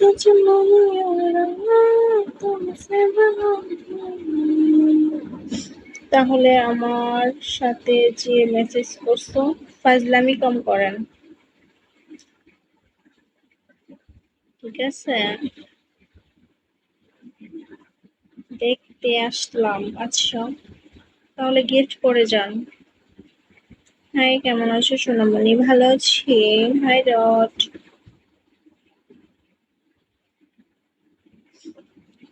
सच তাহলে আমার সাথে যে মেসেজ করছো ফাজলামি কম করেন, ঠিক আছে? দেখতে আসলাম। আচ্ছা, তাহলে গিফট করে যান। হাই, কেমন আছো সোনামণি? ভালো আছি। হাই রট,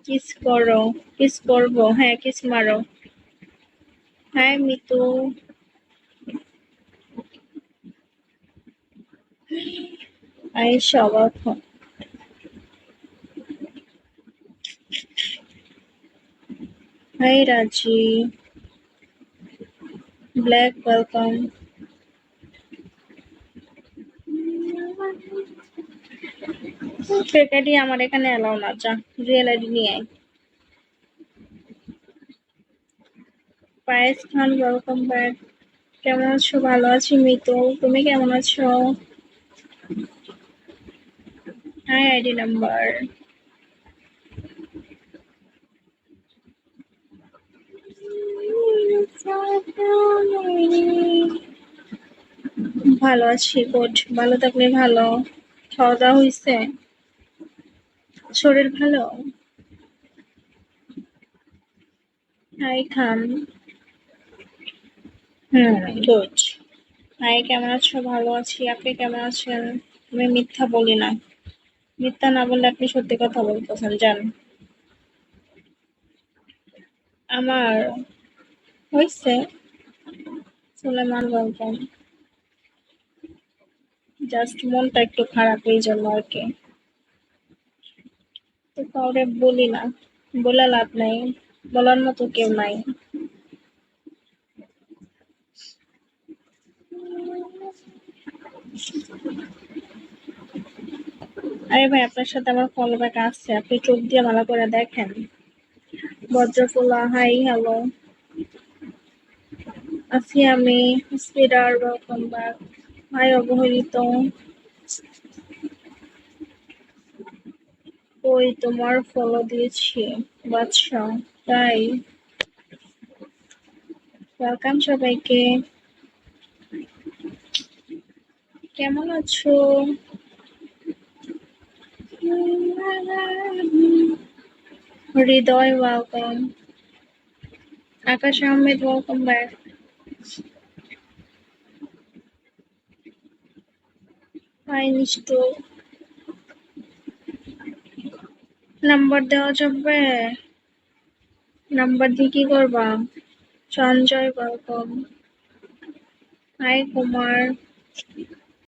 কিস করো। কিস করবো? হ্যাঁ, কিস মারো। Hi Mitu, Ayesha, welcome. Hi Raji, black, welcome. Fake ID আমার এখানে এলাও না, যা রিয়েল আইডি নিয়ে আয়। Payesh Khan, welcome back. কেমন আছো? ভালো আছি মিতু, তুমি কেমন আছো? Hi ID number. ভালো আছি, গুড। ভালো থাকলে ভালো। খাওয়া দাওয়া হয়েছে? শরীর ভালো? হাই খান। গুড। হাই, কেমন আছো? ভালো আছি, আপনি কেমন আছেন? আমি মিথ্যা বলি না। মিথ্যা না বললে আপনি সত্যি কথা বলতেছেন, জান। আমার হয়েছে। সুলেমান, ওয়েলকাম। জাস্ট মনটা একটু খারাপ, এই জন্য আর কি। তো কাউরে বলি না, বলে লাভ নাই, বলার মতো কেউ নাই। আরে ভাই, আপনার সাথে আমার ফলো ব্যাক আসছে, আপনি চোখ দিয়ে ভালো করে দেখেন। বজ্রফুলা, হাই, হ্যালো। আছি আমি। স্পিডার, ওয়েলকাম ব্যাক। হাই অবহেলিত। ওই তোমার ফলো দিয়েছি বাদশা, তাই। ওয়েলকাম সবাইকে। কেমন আছো? Hriday, welcome. Akash Ahmed, welcome back. Hi Mishtu. Number দেওয়া যাবে? নাম্বার দিয়ে কি করবা? সঞ্জয়, ওয়েলকাম। হাই কুমার।